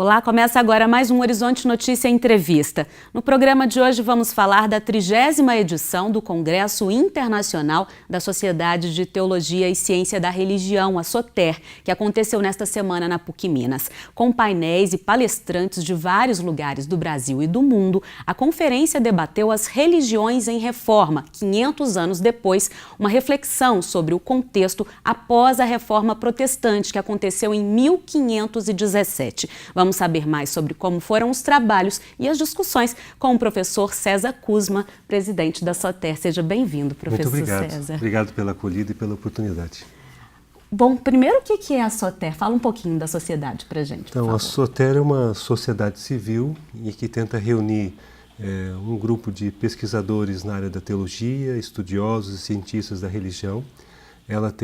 Olá, começa agora mais um Horizonte Notícia Entrevista. No programa de hoje vamos falar da 30ª edição do Congresso Internacional da Sociedade de Teologia e Ciência da Religião, a SOTER, que aconteceu nesta semana na PUC Minas. Com painéis e palestrantes de vários lugares do Brasil e do mundo, a conferência debateu as religiões em reforma, 500 anos depois, uma reflexão sobre o contexto após a Reforma Protestante, que aconteceu em 1517. Vamos saber mais sobre como foram os trabalhos e as discussões com o professor César Kuzma, presidente da SOTER. Seja bem-vindo, professor Muito obrigado. César. Obrigado pela acolhida e pela oportunidade. Bom, primeiro, o que é a SOTER? Fala um pouquinho da sociedade para a gente, Então, a SOTER é uma sociedade civil e que tenta reunir um grupo de pesquisadores na área da teologia, estudiosos e cientistas da religião. Ela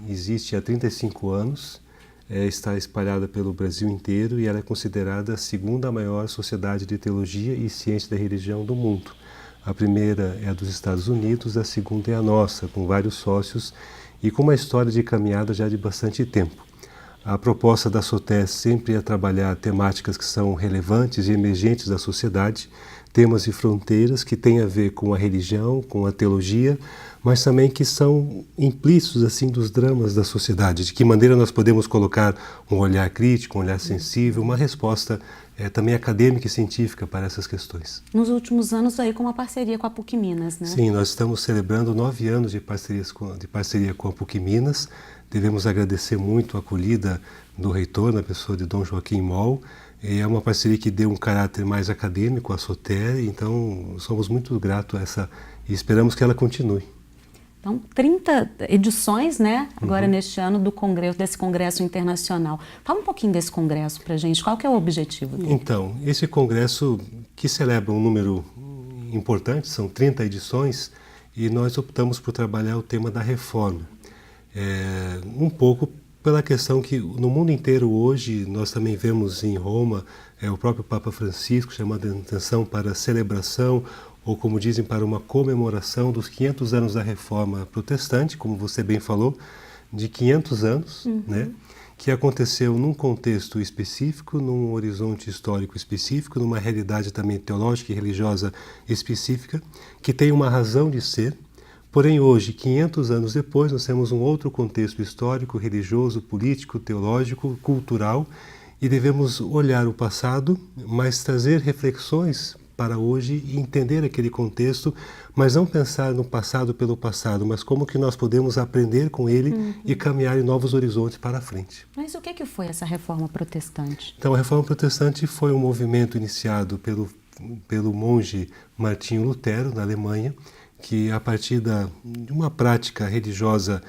existe há 35 anos. Está espalhada pelo Brasil inteiro e ela é considerada a segunda maior sociedade de teologia e ciência da religião do mundo. A primeira é a dos Estados Unidos, a segunda é a nossa, com vários sócios e com uma história de caminhada já de bastante tempo. A proposta da SOTER sempre é trabalhar temáticas que são relevantes e emergentes da sociedade, temas e fronteiras que têm a ver com a religião, com a teologia, mas também que são implícitos assim dos dramas da sociedade, de que maneira nós podemos colocar um olhar crítico, um olhar sensível, uma resposta também acadêmica e científica para essas questões. Nos últimos anos aí com uma parceria com a PUC Minas, né? Sim, nós estamos celebrando 9 anos de parceria com a PUC Minas. Devemos agradecer muito a acolhida do reitor, na pessoa de Dom Joaquim Moll. É uma parceria que deu um caráter mais acadêmico à SOTER, então somos muito gratos a essa e esperamos que ela continue. Então, 30 edições, né, agora neste ano desse Congresso Internacional. Fala um pouquinho desse congresso para a gente, qual que é o objetivo dele? Então, esse congresso que celebra um número importante, são 30 edições, e nós optamos por trabalhar o tema da reforma. Um pouco pela questão que no mundo inteiro hoje nós também vemos em Roma o próprio Papa Francisco chamando a atenção para a celebração, ou como dizem, para uma comemoração dos 500 anos da Reforma Protestante, como você bem falou, de 500 anos, né, que aconteceu num contexto específico, num horizonte histórico específico, numa realidade também teológica e religiosa específica, que tem uma razão de ser. Porém, hoje, 500 anos depois, nós temos um outro contexto histórico, religioso, político, teológico, cultural, e devemos olhar o passado, mas trazer reflexões para hoje e entender aquele contexto, mas não pensar no passado pelo passado, mas como que nós podemos aprender com ele e caminhar em novos horizontes para a frente. Mas o que foi essa reforma protestante? Então, a reforma protestante foi um movimento iniciado pelo monge Martinho Lutero, na Alemanha, que a partir de uma prática religiosa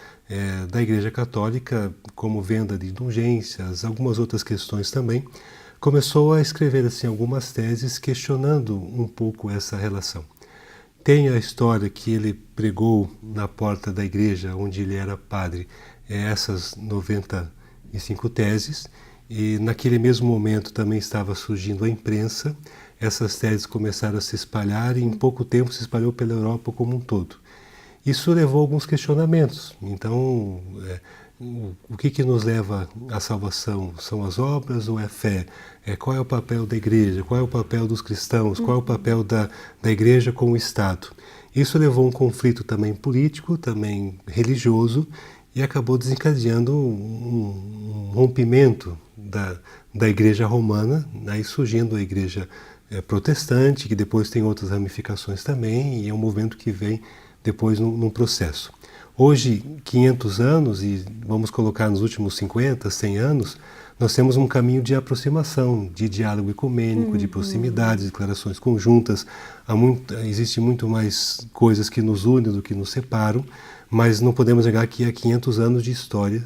da Igreja Católica, como venda de indulgências, algumas outras questões também, começou a escrever assim, algumas teses questionando um pouco essa relação. Tem a história que ele pregou na porta da igreja onde ele era padre, essas 95 teses, e naquele mesmo momento também estava surgindo a imprensa. Essas teses começaram a se espalhar e em pouco tempo se espalhou pela Europa como um todo. Isso levou a alguns questionamentos. Então, o que nos leva à salvação? São as obras ou é fé? Qual é o papel da igreja? Qual é o papel dos cristãos? Qual é o papel da igreja com o Estado? Isso levou a um conflito também político, também religioso, e acabou desencadeando um rompimento da igreja romana, aí surgindo a igreja protestante, que depois tem outras ramificações também, e é um movimento que vem depois num processo. Hoje, 500 anos, e vamos colocar nos últimos 50, 100 anos, nós temos um caminho de aproximação, de diálogo ecumênico, de proximidade, declarações conjuntas. Existe muito mais coisas que nos unem do que nos separam, mas não podemos negar que há 500 anos de história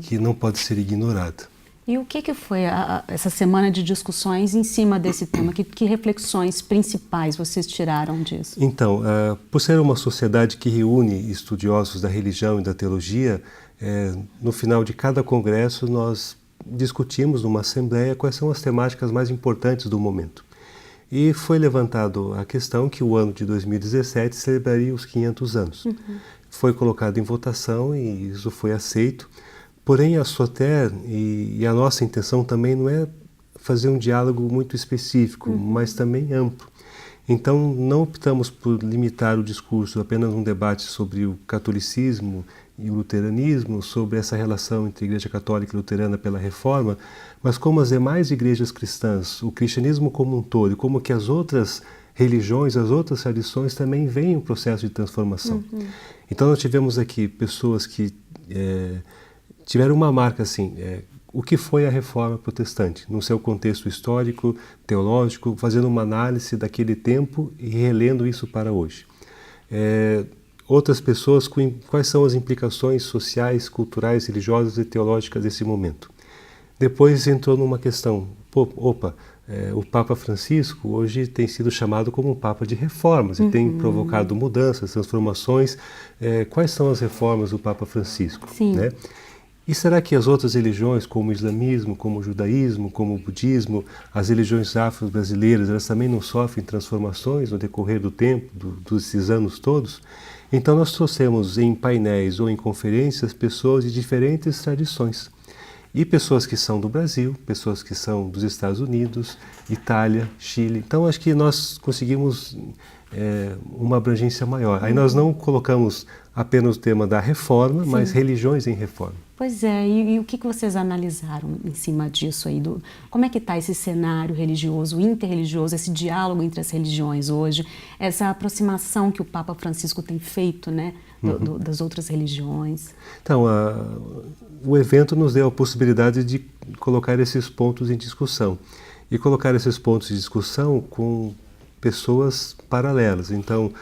que não pode ser ignorada. E o que foi essa semana de discussões em cima desse tema? Que reflexões principais vocês tiraram disso? Então, por ser uma sociedade que reúne estudiosos da religião e da teologia, no final de cada congresso nós discutimos numa assembleia quais são as temáticas mais importantes do momento. E foi levantado a questão que o ano de 2017 celebraria os 500 anos. Foi colocado em votação e isso foi aceito. Porém, a SOTER e a nossa intenção também não é fazer um diálogo muito específico, mas também amplo. Então, não optamos por limitar o discurso a apenas um debate sobre o catolicismo e o luteranismo, sobre essa relação entre a Igreja Católica e Luterana pela Reforma, mas como as demais igrejas cristãs, o cristianismo como um todo, e como que as outras religiões, as outras tradições também veem um processo de transformação. Então, nós tivemos aqui pessoas que tiveram uma marca assim, o que foi a Reforma Protestante, no seu contexto histórico, teológico, fazendo uma análise daquele tempo e relendo isso para hoje. Outras pessoas, quais são as implicações sociais, culturais, religiosas e teológicas desse momento. Depois entrou numa questão, o Papa Francisco hoje tem sido chamado como um Papa de reformas e tem provocado mudanças, transformações. Quais são as reformas do Papa Francisco? Sim. Né? E será que as outras religiões, como o islamismo, como o judaísmo, como o budismo, as religiões afro-brasileiras, elas também não sofrem transformações no decorrer do tempo, desses anos todos? Então nós trouxemos em painéis ou em conferências pessoas de diferentes tradições. E pessoas que são do Brasil, pessoas que são dos Estados Unidos, Itália, Chile. Então acho que nós conseguimos uma abrangência maior. Aí nós não colocamos apenas o tema da reforma, Sim. mas religiões em reforma. Pois é, e o que vocês analisaram em cima disso aí? Como é que está esse cenário religioso, interreligioso, esse diálogo entre as religiões hoje, essa aproximação que o Papa Francisco tem feito, né, das outras religiões? Então, o evento nos deu a possibilidade de colocar esses pontos em discussão. E colocar esses pontos de discussão com pessoas paralelas. Então,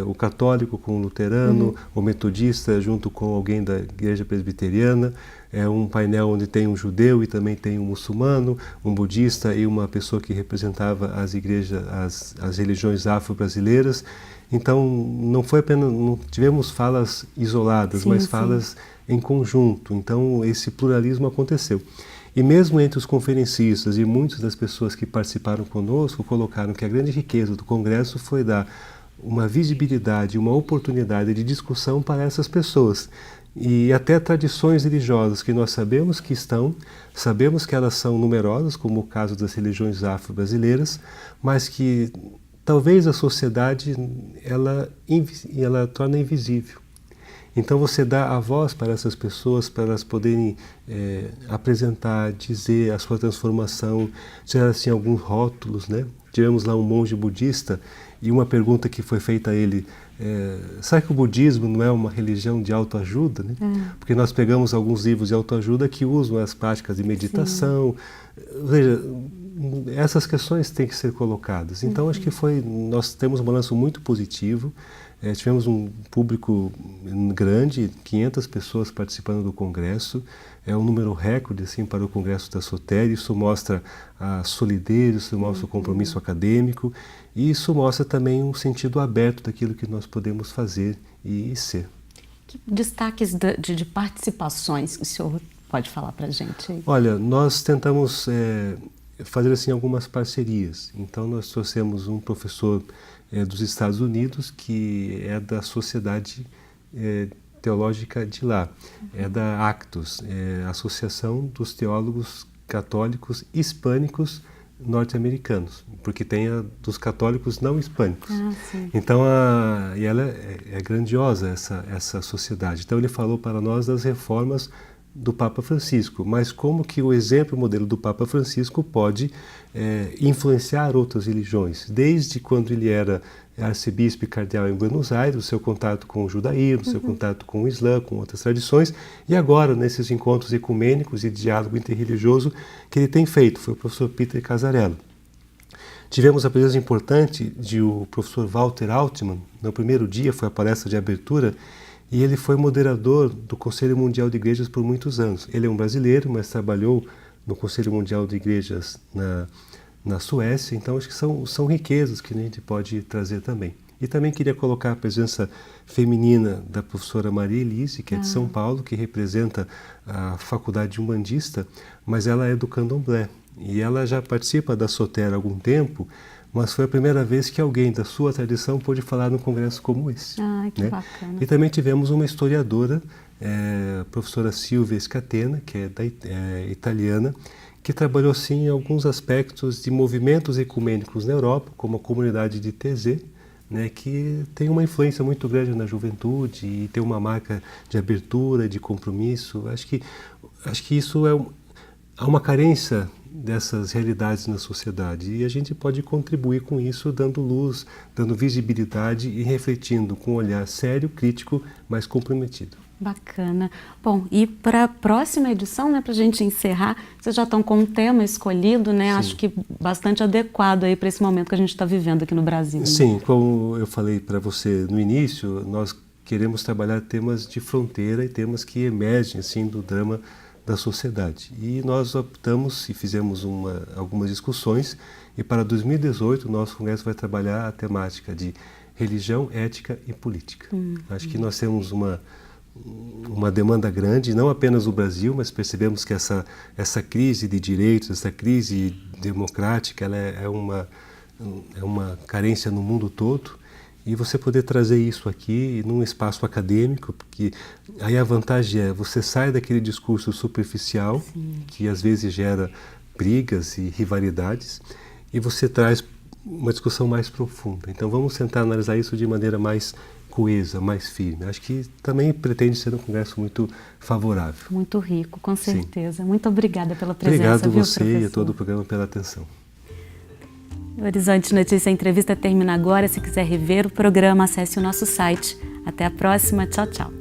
o católico com o luterano, o metodista junto com alguém da igreja presbiteriana, um painel onde tem um judeu e também tem um muçulmano, um budista e uma pessoa que representava as igrejas, as religiões afro-brasileiras. Então, não foi apenas, não tivemos falas isoladas, mas falas em conjunto. Então, esse pluralismo aconteceu. E mesmo entre os conferencistas e muitas das pessoas que participaram conosco colocaram que a grande riqueza do Congresso foi dar uma visibilidade, uma oportunidade de discussão para essas pessoas. E até tradições religiosas que nós sabemos que estão, sabemos que elas são numerosas, como o caso das religiões afro-brasileiras, mas que talvez a sociedade ela torna invisível. Então você dá a voz para essas pessoas, para elas poderem apresentar, dizer a sua transformação, tirar assim alguns rótulos, né? Tivemos lá um monge budista e uma pergunta que foi feita a ele, será que o budismo não é uma religião de autoajuda? Né? Porque nós pegamos alguns livros de autoajuda que usam as práticas de meditação. Veja, essas questões têm que ser colocadas. Então acho que nós temos um balanço muito positivo. Tivemos um público grande, 500 pessoas participando do Congresso, é um número recorde assim, para o Congresso da Soter. Isso mostra a solidez, isso mostra o compromisso acadêmico e isso mostra também um sentido aberto daquilo que nós podemos fazer e ser. Que destaques de participações o senhor pode falar para a gente aí? Olha, nós tentamos fazer assim algumas parcerias. Então nós trouxemos um professor dos Estados Unidos, que é da Sociedade Teológica de lá, é da ACTUS, Associação dos Teólogos Católicos Hispânicos Norte-Americanos, porque tem a dos católicos não hispânicos. Então, e ela é grandiosa, essa sociedade. Então ele falou para nós das reformas do Papa Francisco, mas como que o exemplo, o modelo do Papa Francisco pode influenciar outras religiões, desde quando ele era arcebispo e cardeal em Buenos Aires, o seu contato com o judaísmo, o seu contato com o Islã, com outras tradições, e agora nesses encontros ecumênicos e diálogo interreligioso que ele tem feito, foi o professor Peter Casarello. Tivemos a presença importante de o professor Walter Altman, no primeiro dia foi a palestra de abertura, e ele foi moderador do Conselho Mundial de Igrejas por muitos anos. Ele é um brasileiro, mas trabalhou no Conselho Mundial de Igrejas na Suécia, então acho que são riquezas que a gente pode trazer também. E também queria colocar a presença feminina da professora Maria Elise, que é de São Paulo, que representa a Faculdade Umbandista, mas ela é do Candomblé. E ela já participa da Soter há algum tempo, mas foi a primeira vez que alguém da sua tradição pôde falar num congresso como esse. Que bacana. E também tivemos uma historiadora, a professora Silvia Scatena, que é italiana, que trabalhou sim em alguns aspectos de movimentos ecumênicos na Europa, como a comunidade de Taizé, né, que tem uma influência muito grande na juventude e tem uma marca de abertura, de compromisso. Acho que isso há uma carência dessas realidades na sociedade e a gente pode contribuir com isso dando luz, dando visibilidade e refletindo com um olhar sério, crítico, mas comprometido. Bacana. Bom, e para a próxima edição, né, para a gente encerrar, vocês já estão com um tema escolhido, né? Sim. Acho que bastante adequado aí para esse momento que a gente está vivendo aqui no Brasil. Né? Sim, como eu falei para você no início, nós queremos trabalhar temas de fronteira e temas que emergem assim do drama da sociedade. E nós optamos e fizemos algumas discussões e para 2018 o nosso congresso vai trabalhar a temática de religião, ética e política. Acho que nós temos uma demanda grande, não apenas no Brasil, mas percebemos que essa crise de direitos, essa crise democrática, ela é uma carência no mundo todo. E você poder trazer isso aqui num espaço acadêmico, porque aí a vantagem é você sai daquele discurso superficial, sim, que às vezes gera brigas e rivalidades, e você traz uma discussão mais profunda. Então vamos tentar analisar isso de maneira mais coesa, mais firme. Acho que também pretende ser um congresso muito favorável. Muito rico, com certeza. Sim. Muito obrigada pela presença. Obrigado viu, você professor? E a todo o programa pela atenção. O Horizonte Notícia Entrevista termina agora. Se quiser rever o programa, acesse o nosso site. Até a próxima. Tchau, tchau.